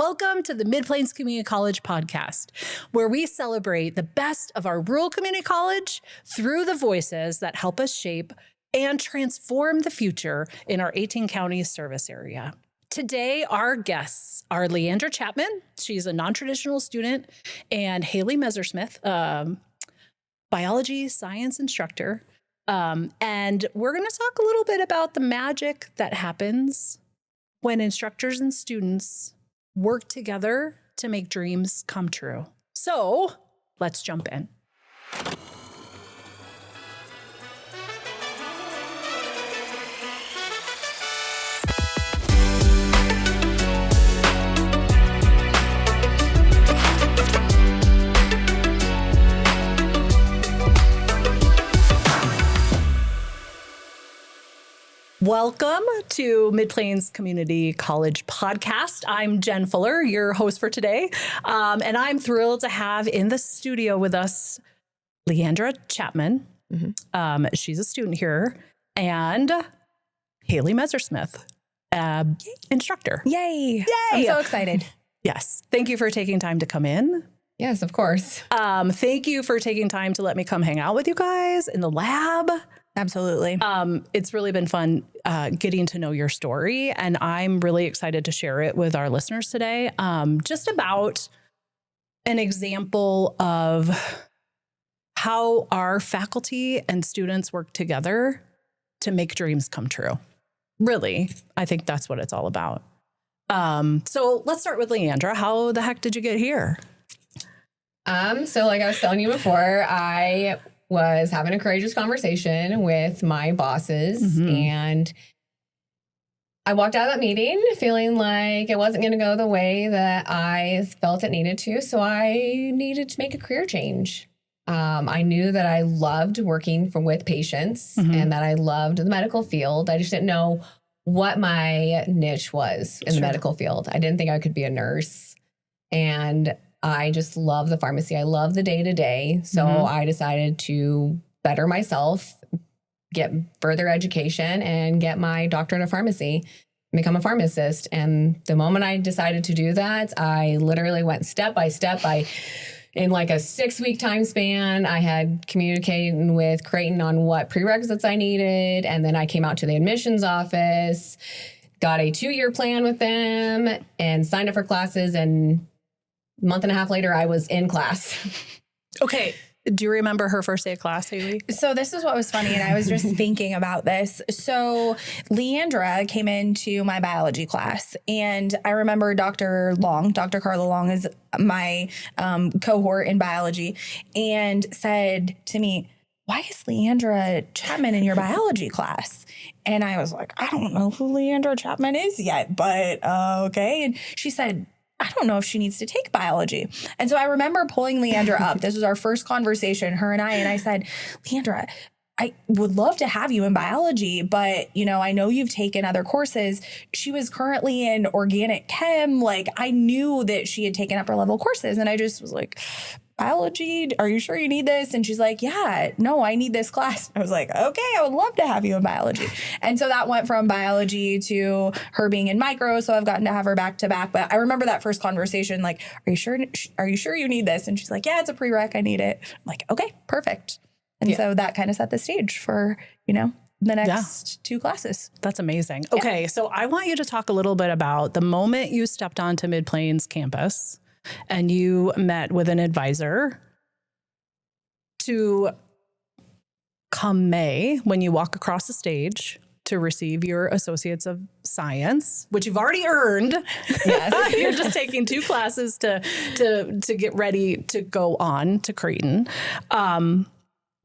Welcome to the Mid-Plains Community College podcast, where we celebrate the best of our rural community college through the voices that help us shape and transform the future in our 18 counties service area. Today, our guests are Leandra Chapman. She's a non-traditional student, and HaLea Messersmith, biology science instructor. And we're going to talk a little bit about the magic that happens when instructors and students work together to make dreams come true. So let's jump in. Welcome to Mid-Plains Community College podcast. I'm Jen Fuller, your host for today. And I'm thrilled to have in the studio with us Leandra Chapman. She's a student here. And HaLea Messersmith, instructor. Yay. Yay! I'm so excited. Yes. Thank you for taking time to come in. Yes, of course. Thank you for taking time to let me come hang out with you guys in the lab. Absolutely. It's really been fun getting to know your story, and I'm really excited to share it with our listeners today. Just about an example of how our faculty and students work together to make dreams come true. Really, I think that's what it's all about. So let's start with Leandra. How the heck did you get here? So like I was telling you before, I was having a courageous conversation with my bosses, and I walked out of that meeting feeling like it wasn't going to go the way that I felt it needed to. So I needed to make a career change. I knew that I loved working with patients and that I loved the medical field. I just didn't know what my niche was in the medical field. I didn't think I could be a nurse, and I just love the pharmacy. I love the day-to-day. So I decided to better myself, get further education, and get my doctorate of pharmacy, become a pharmacist. And the moment I decided to do that, I literally went step by step. In like a 6-week time span, I had communicating with Creighton on what prerequisites I needed. And then I came out to the admissions office, got a 2-year plan with them, and signed up for classes. And a month and a half later, I was in class. Okay. Do you remember her first day of class, HaLea? So this is what was funny, and I was just thinking about this. So Leandra came into my biology class, and I remember Dr. Carla Long is my cohort in biology, and said to me, "Why is Leandra Chapman in your biology class?" And I was like, "I don't know who Leandra Chapman is yet, but okay." And she said, "I don't know if she needs to take biology." And so I remember pulling Leandra up. This was our first conversation, her and I said, "Leandra, I would love to have you in biology, but, I know you've taken other courses." She was currently in organic chem. Like, I knew that she had taken upper level courses, and I just was like, "Biology, are you sure you need this?" And she's like, "Yeah, no, I need this class." I was like, "Okay, I would love to have you in biology." And so that went from biology to her being in micro. So I've gotten to have her back to back. But I remember that first conversation, like, "Are you sure you need this?" And she's like, "Yeah, it's a prereq. I need it." I'm like, "Okay, perfect." And so that kind of set the stage for, the next 2 classes. That's amazing. Okay. So I want you to talk a little bit about the moment you stepped onto Mid-Plains campus and you met with an advisor to come May, when you walk across the stage to receive your Associates of Science, which you've already earned. Yes. You're just taking 2 classes to get ready to go on to Creighton.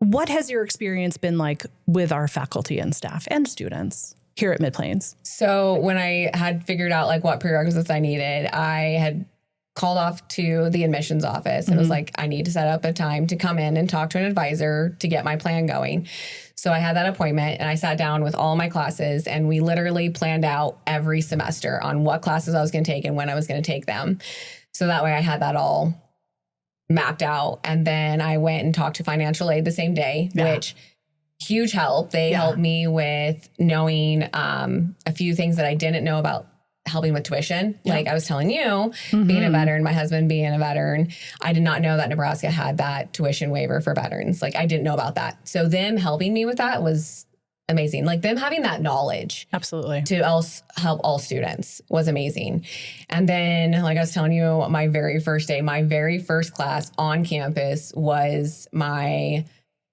What has your experience been like with our faculty and staff and students here at Mid-Plains? So when I had figured out like what prerequisites I needed, I had called off to the admissions office and was like, I need to set up a time to come in and talk to an advisor to get my plan going. So I had that appointment, and I sat down with all my classes, and we literally planned out every semester on what classes I was going to take and when I was going to take them. So that way I had that all mapped out. And then I went and talked to financial aid the same day, which huge help. They helped me with knowing a few things that I didn't know about helping with tuition. Like I was telling you, being a veteran, my husband being a veteran, I did not know that Nebraska had that tuition waiver for veterans. Like I didn't know about that. So them helping me with that was amazing. Like them having that knowledge Absolutely. to help all students was amazing. And then, like I was telling you, my very first day, my very first class on campus was my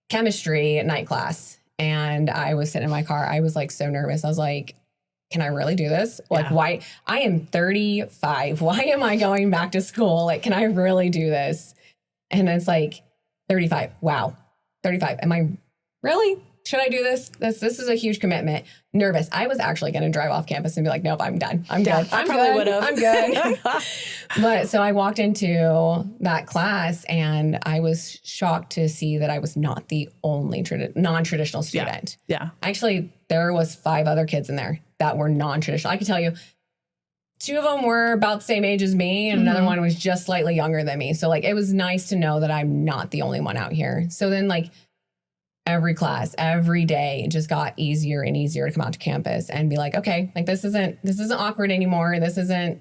chemistry night class. And I was sitting in my car. I was like so nervous. I was like, can I really do this? Like, why? I am 35. Why am I going back to school? Like, can I really do this? And it's like 35. Wow. 35. Am I really? Should I do this? This is a huge commitment. Nervous. I was actually going to drive off campus and be like, nope, I'm done. I'm good. I'm good. I'm good. But so I walked into that class and I was shocked to see that I was not the only non-traditional student. Yeah. Actually, there was 5 other kids in there that were non-traditional. I can tell you 2 of them were about the same age as me and another one was just slightly younger than me. So like, it was nice to know that I'm not the only one out here. So then like, every class, every day, it just got easier and easier to come out to campus and be like, okay, like this isn't awkward anymore. This isn't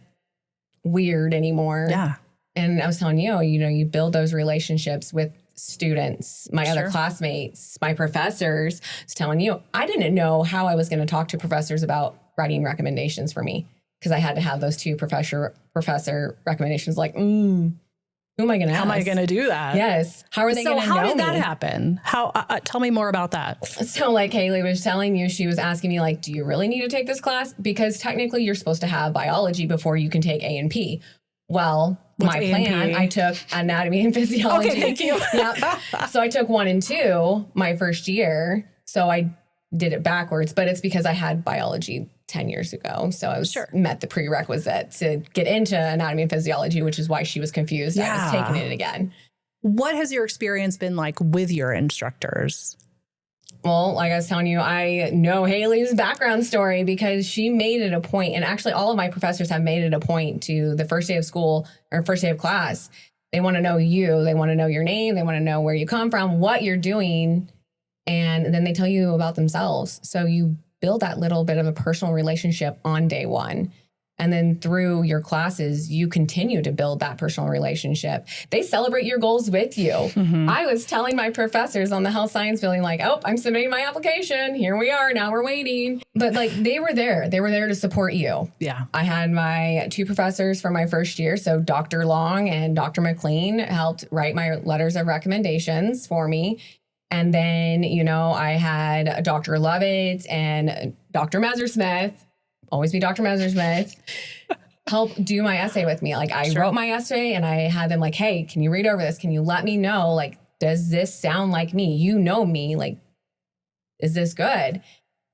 weird anymore. Yeah. And I was telling you, you build those relationships with students, my other classmates, my professors. I was telling you, I didn't know how I was going to talk to professors about writing recommendations for me because I had to have those 2 professor recommendations. Like, who am I going to ask? How am I going to do that? Yes. How are they going to know me? So how did that happen? How? Tell me more about that. So like HaLea was telling you, she was asking me like, do you really need to take this class? Because technically you're supposed to have biology before you can take A&P. Well, What's my A&P? plan, I took anatomy and physiology. Okay, thank you. Yep. So I took 1 and 2 my first year. So I did it backwards, but it's because I had biology 10 years ago. So I was met the prerequisite to get into anatomy and physiology, which is why she was confused. I was taking it again. What has your experience been like with your instructors? Well, like I was telling you, I know HaLea's background story because she made it a point, and actually all of my professors have made it a point to the first day of school or first day of class. They want to know you. They want to know your name. They want to know where you come from, what you're doing. And then they tell you about themselves. So you build that little bit of a personal relationship on day 1. And then through your classes, you continue to build that personal relationship. They celebrate your goals with you. I was telling my professors on the health science building, like, oh, I'm submitting my application. Here we are. Now we're waiting. But like, they were there. They were there to support you. Yeah. I had my 2 professors for my first year. So Dr. Long and Dr. McLean helped write my letters of recommendations for me. And then, I had Dr. Lovett and Dr. Messersmith, always be Dr. Messersmith, help do my essay with me. Like I wrote my essay and I had them like, hey, can you read over this? Can you let me know? Like, does this sound like me? You know me. Like, is this good?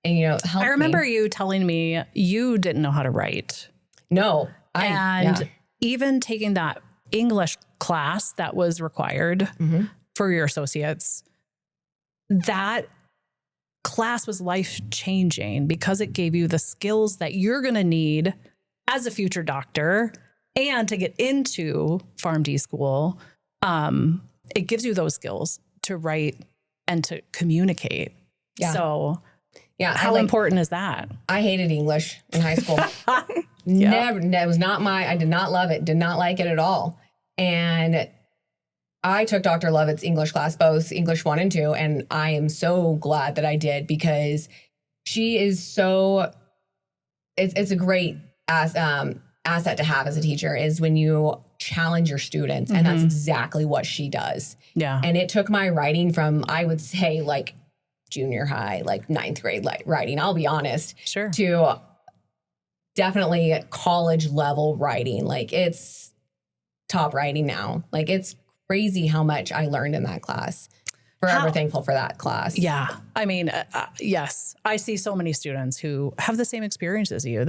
And, help I remember you telling me you didn't know how to write. No. Even taking that English class that was required for your associates, that class was life-changing because it gave you the skills that you're going to need as a future doctor and to get into PharmD school. It gives you those skills to write and to communicate. Yeah. So how important is that? I hated English in high school. Never. That was not I did not love it. Did not like it at all. And I took Dr. Lovett's English class, both English 1 and 2, and I am so glad that I did because she is it's a great asset to have as a teacher is when you challenge your students, and that's exactly what she does. Yeah. And it took my writing from, I would say, like junior high, like 9th grade writing, I'll be honest, to definitely college level writing. Like it's top writing now. Like it's crazy how much I learned in that class. Forever thankful for that class. Yeah. I mean, yes, I see so many students who have the same experience as you.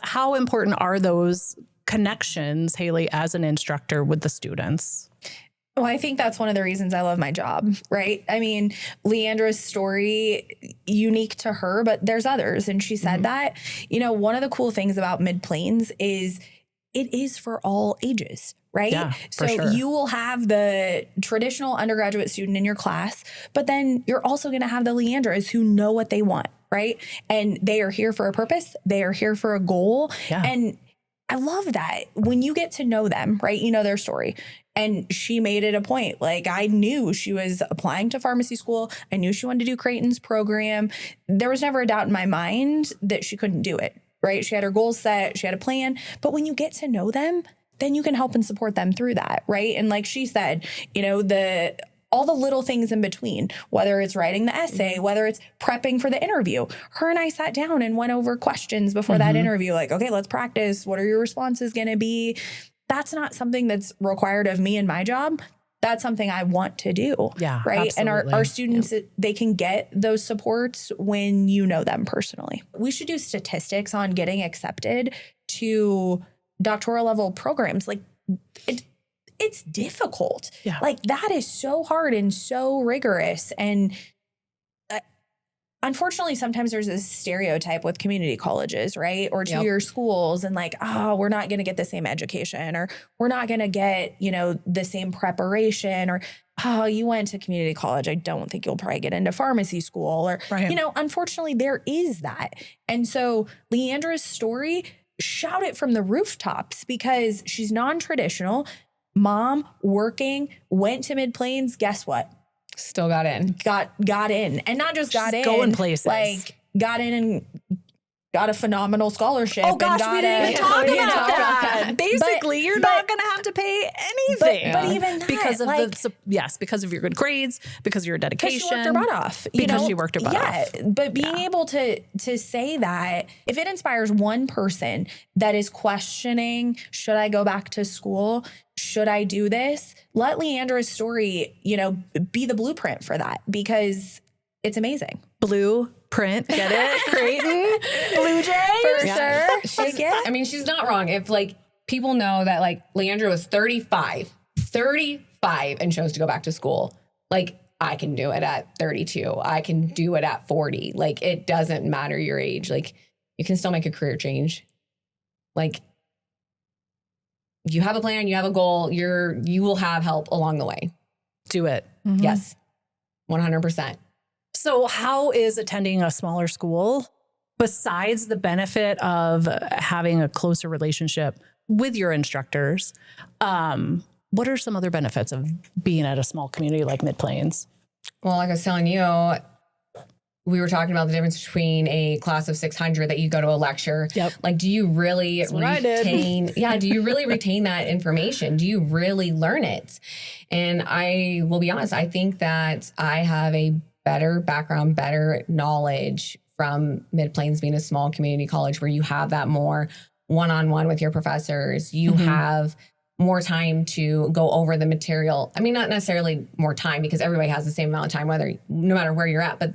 How important are those connections, HaLea, as an instructor with the students? Well, I think that's one of the reasons I love my job, right? I mean, Leandra's story, unique to her, but there's others. And she said that, one of the cool things about Mid-Plains is it is for all ages, right? Yeah, so sure. You will have the traditional undergraduate student in your class, but then you're also going to have the Leandras who know what they want. right? And they are here for a purpose. They are here for a goal. Yeah. And I love that when you get to know them, right? You know their story. And she made it a point. Like, I knew she was applying to pharmacy school. I knew she wanted to do Creighton's program. There was never a doubt in my mind that she couldn't do it, right? She had her goals set. She had a plan. But when you get to know them, then you can help and support them through that, right? And like she said, you know, all the little things in between, whether it's writing the essay, whether it's prepping for the interview. Her and I sat down and went over questions before that interview. Like, okay, let's practice. What are your responses going to be? That's not something that's required of me in my job. That's something I want to do. Yeah, right. absolutely. And our students, they can get those supports when you know them personally. We should do statistics on getting accepted to doctoral level programs. Like, it's difficult. Yeah. Like, that is so hard and so rigorous. And unfortunately, sometimes there's this stereotype with community colleges, right? Or two-year schools, and like, oh, we're not going to get the same education, or we're not going to get, you know, the same preparation, or, oh, you went to community college, I don't think you'll probably get into pharmacy school, or, Right. you know, unfortunately, there is that. And so Leandra's story, shout it from the rooftops, because she's non-traditional. Mom, working, went to Mid-Plains, guess what? Still got in. Got in. And not just got in. Going places. Like, got in and got a phenomenal scholarship. Oh gosh, and we didn't even talk you know, about that. Basically, you're not going to have to pay anything. But even that, because of like, because of your good grades, because of your dedication. she worked her butt off. Because she worked her butt off. But being able to say that, if it inspires one person that is questioning, should I go back to school? Should I do this? Let Leandra's story, you know, be the blueprint for that, because it's amazing. Blueprint, get it? Creighton, Blue Jays. For sure. Like, yeah. I mean, she's not wrong. If like people know that like Leandra was 35 and chose to go back to school, like, I can do it at 32. I can do it at 40. Like, it doesn't matter your age. Like, you can still make a career change. Like, you have a plan, you have a goal, you will have help along the way. Do it. Mm-hmm. Yes. 100%. So how is attending a smaller school, besides the benefit of having a closer relationship with your instructors, what are some other benefits of being at a small community like Mid-Plains? Well, like I was telling you, we were talking about the difference between a class of 600 that you go to a lecture. Yep. Like, do you really retain? Do you really retain that information? Do you really learn it? And I will be honest, I think that I have a better background, better knowledge from Mid-Plains being a small community college where you have that more one-on-one with your professors. You have more time to go over the material. I mean, not necessarily more time, because everybody has the same amount of time, no matter where you're at, but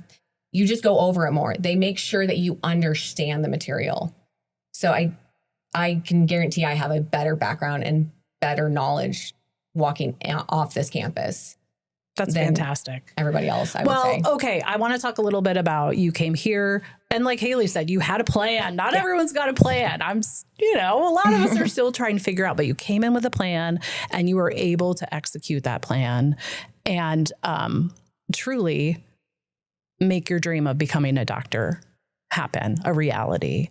you just go over it more. They make sure that you understand the material. So I can guarantee I have a better background and better knowledge walking off this campus. That's fantastic. Everybody else, I would say. Well, okay. I want to talk a little bit about, you came here, and like HaLea said, you had a plan. Not everyone's got a plan. A lot of us are still trying to figure out, but you came in with a plan and you were able to execute that plan and truly make your dream of becoming a doctor happen, a reality.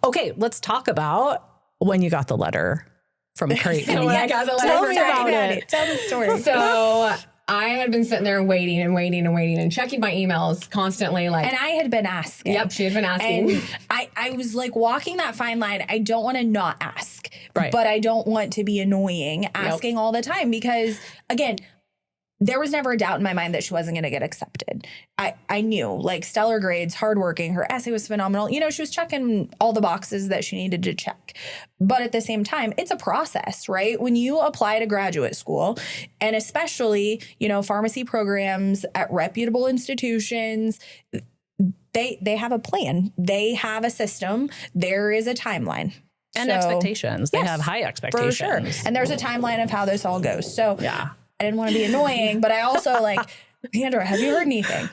Okay, let's talk about when you got the letter from Creighton. So when I got the letter Tell from me about Creighton, it. Tell the story. So I had been sitting there waiting and checking my emails constantly. Like, And I had been asking. Yep, she had been asking. And I was like walking that fine line. I don't want to not ask, Right. but I don't want to be annoying asking all the time, because again, there was never a doubt in my mind that she wasn't going to get accepted. I knew, like, stellar grades, hardworking, her essay was phenomenal. You know, she was checking all the boxes that she needed to check. But at the same time, it's a process, right? When you apply to graduate school, and especially, you know, pharmacy programs at reputable institutions, they have a plan. They have a system. There is a timeline. And expectations. They yes, have high expectations. For sure. And there's a timeline of how this all goes. So Yeah. I didn't want to be annoying, but I also like, Leandra, have you heard anything?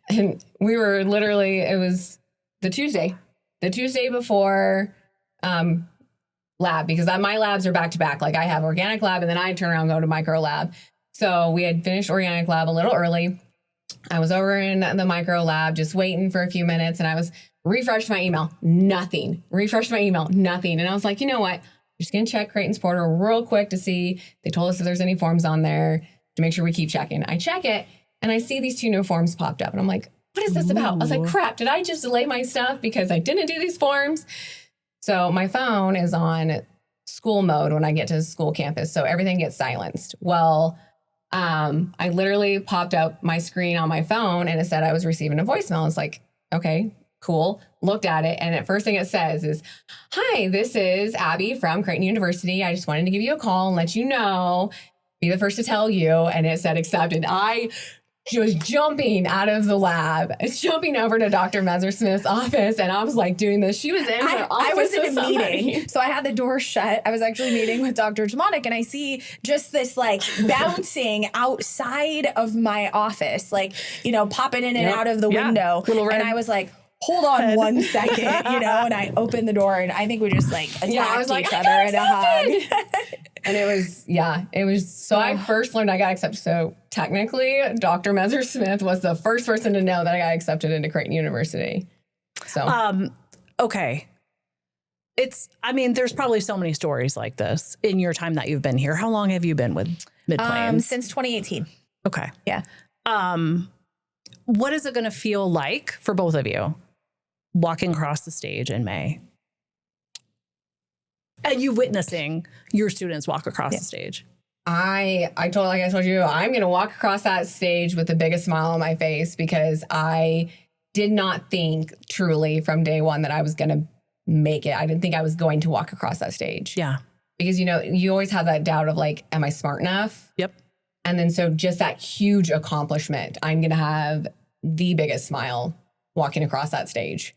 And we were literally, it was the Tuesday before lab, because my labs are back to back. Like, I have organic lab and then I turn around and go to micro lab. So we had finished organic lab a little early. I was over in the micro lab just waiting for a few minutes, and I was refreshed my email, nothing. Refreshed my email, nothing. And I was like, you know what? I'm just going to check Creighton's portal real quick to see. They told us if there's any forms on there to make sure we keep checking. I check it, and I see these 2 new forms popped up, and I'm like, what is this about? I was like, crap, did I just delay my stuff because I didn't do these forms? So my phone is on school mode when I get to the school campus, so everything gets silenced. Well, I literally popped up my screen on my phone and it said I was receiving a voicemail. It's like, okay, cool. Looked at it, and the first thing it says is, hi, this is Abby from Creighton University. I just wanted to give you a call and let you know, be the first to tell you. And it said accepted. She was jumping out of the lab, jumping over to Dr. Messersmith's office, and I was like doing this. She was in her office. I was in a meeting, so I had the door shut. I was actually meeting with Dr. Chapman, and I see just this like bouncing outside of my office, like, you know, popping in and out of the window. And I was like, hold on 1 second, you know, and I opened the door, and I think we just like attacked each other in a hug. And it was, so I first learned I got accepted. So technically, Dr. Messersmith was the first person to know that I got accepted into Creighton University. So, okay. There's probably so many stories like this in your time that you've been here. How long have you been with Mid-Plains? Since 2018. Okay. Yeah. What is it going to feel like for both of you walking across the stage in May? And you witnessing your students walk across the stage. like I told you, I'm going to walk across that stage with the biggest smile on my face, because I did not think truly from day one that I was going to make it. I didn't think I was going to walk across that stage. Yeah. Because, you know, you always have that doubt of like, am I smart enough? Yep. And then so just that huge accomplishment, I'm going to have the biggest smile walking across that stage.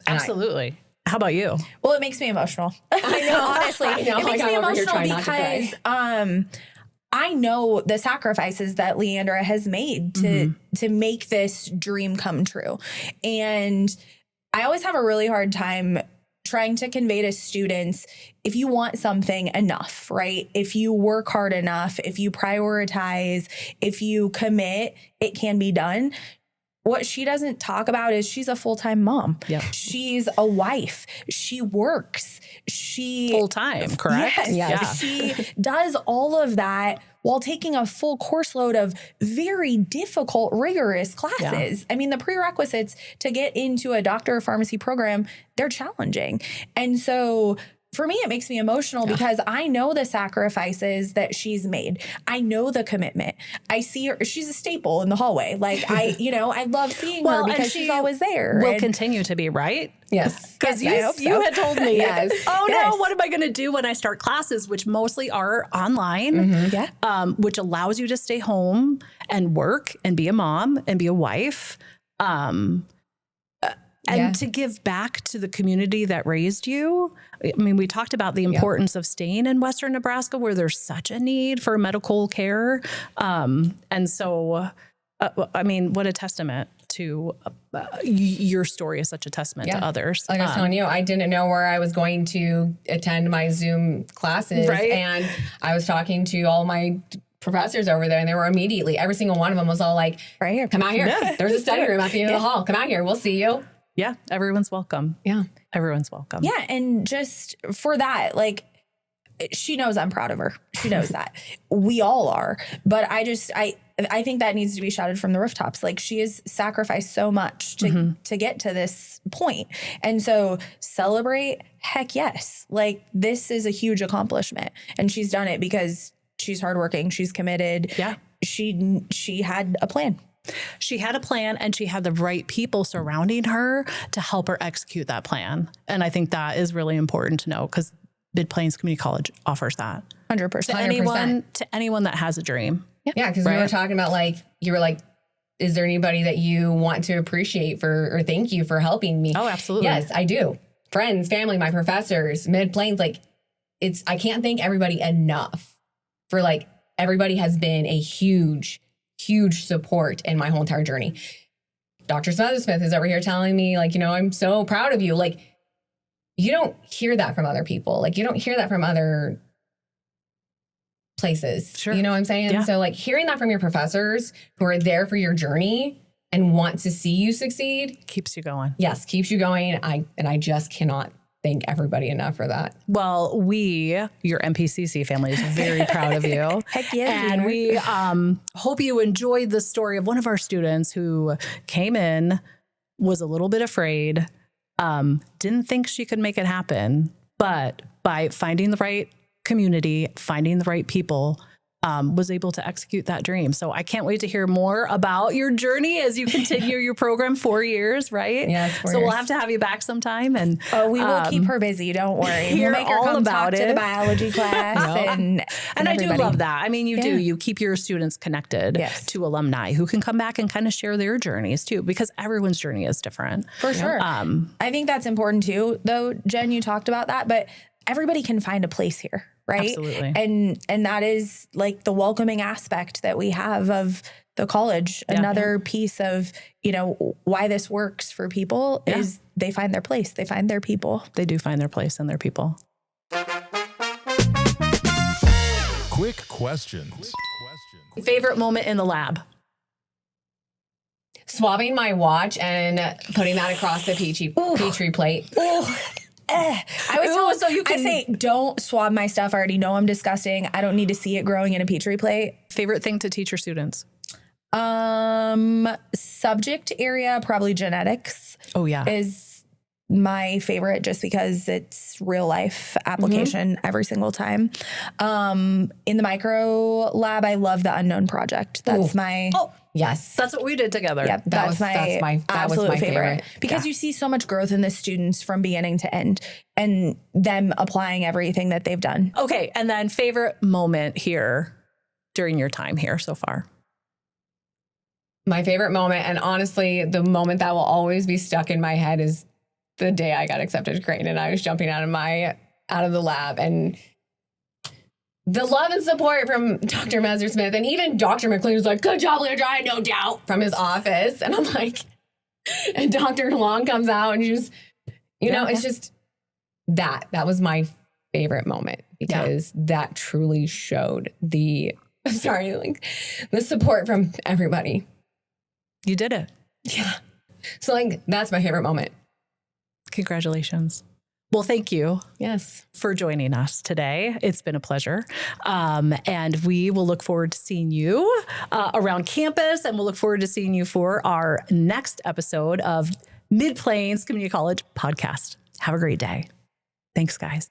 Absolutely. How about you? Well, it makes me emotional. I know, honestly. I know. It makes me emotional because I know the sacrifices that Leandra has made to make this dream come true. And I always have a really hard time trying to convey to students, if you want something enough, right? If you work hard enough, if you prioritize, if you commit, it can be done. What she doesn't talk about is she's a full-time mom. Yep. She's a wife. She works. She full-time, correct? Yes. Yeah. She does all of that while taking a full course load of very difficult, rigorous classes. Yeah. I mean, the prerequisites to get into a doctor of pharmacy program, they're challenging. And so for me, it makes me emotional because I know the sacrifices that she's made. I know the commitment. I see her. She's a staple in the hallway. Like I love seeing her because she's always there. Will continue to be, right? Yes. Because you had told me, no, what am I going to do when I start classes, which mostly are online, which allows you to stay home and work and be a mom and be a wife. And to give back to the community that raised you. I mean, we talked about the importance of staying in Western Nebraska, where there's such a need for medical care. And so, I mean, what a testament to your story is such a testament to others. Like I was telling you, I didn't know where I was going to attend my Zoom classes. Right. And I was talking to all my professors over there, and they were immediately, every single one of them was all like, right here, come out here. Yeah. There's a study room at the end of the hall. Come out here. We'll see you. Yeah, everyone's welcome. Yeah. Everyone's welcome. Yeah, and just for that, like, she knows I'm proud of her. She knows that. We all are. But I think that needs to be shouted from the rooftops. Like, she has sacrificed so much to get to this point. And so celebrate, heck yes. Like, this is a huge accomplishment. And she's done it because she's hardworking. She's committed. Yeah. She had a plan. She had a plan, and she had the right people surrounding her to help her execute that plan. And I think that is really important to know, because Mid-Plains Community College offers that 100%. To anyone that has a dream. Yeah, because we were talking about, like, you were like, is there anybody that you want to appreciate or thank you for helping me? Oh, absolutely. Yes, I do. Friends, family, my professors, Mid-Plains, like, I can't thank everybody enough for, like, everybody has been a huge support in my whole entire journey. Dr. Messersmith is over here telling me, like, you know, I'm so proud of you. Like, you don't hear that from other people. Like, you don't hear that from other places. Sure. You know what I'm saying? Yeah. So like hearing that from your professors who are there for your journey and want to see you succeed. Keeps you going. Yes, keeps you going. I just cannot thank everybody enough for that. Well, your MPCC family is very proud of you. Heck yes, And we are. we hope you enjoyed the story of one of our students who came in, was a little bit afraid, didn't think she could make it happen, but by finding the right community, finding the right people, was able to execute that dream. So I can't wait to hear more about your journey as you continue your program, 4 years, right? Yes, 4 So we'll years. have to have you back sometime. And Oh, we will keep her busy. Don't worry. hear We'll make her all come about talk to it. the biology class And I do everybody. love that. I mean, you do. You keep your students connected Yes. to alumni who can come back and kind of share their journeys too, because everyone's journey is different. For sure. I think that's important too, though, Jen, you talked about that, but everybody can find a place here, right? Absolutely. And that is like the welcoming aspect that we have of the college. Yeah. Another piece of, why this works for people is they find their place. They find their people. They do find their place and their people. Quick questions. Favorite moment in the lab? Swabbing my watch and putting that across the Petri plate. I was Ooh, told, so you I can- say, don't swab my stuff. I already know I'm disgusting. I don't need to see it growing in a Petri plate. Favorite thing to teach your students? Subject area, probably genetics. Oh, yeah. Is my favorite just because it's real life application every single time. In the micro lab, I love the unknown project. That's my Yes. That's what we did together. yep, That that's was my my absolute favorite. because you see so much growth in the students from beginning to end and them applying everything that they've done. Okay. And then favorite moment here during your time here so far? My favorite moment, and honestly, the moment that will always be stuck in my head is the day I got accepted to Creighton and I was jumping out of the lab, and the love and support from Dr. Messersmith and even Dr. McLean was like, "Good job, Leandra, I had no doubt," from his office. And I'm like, and Dr. Long comes out and just, it's just that was my favorite moment because that truly showed the support from everybody. You did it. Yeah. So that's my favorite moment. Congratulations. Well, thank you. Yes. For joining us today. It's been a pleasure. And we will look forward to seeing you around campus, and we'll look forward to seeing you for our next episode of Mid-Plains Community College podcast. Have a great day. Thanks, guys.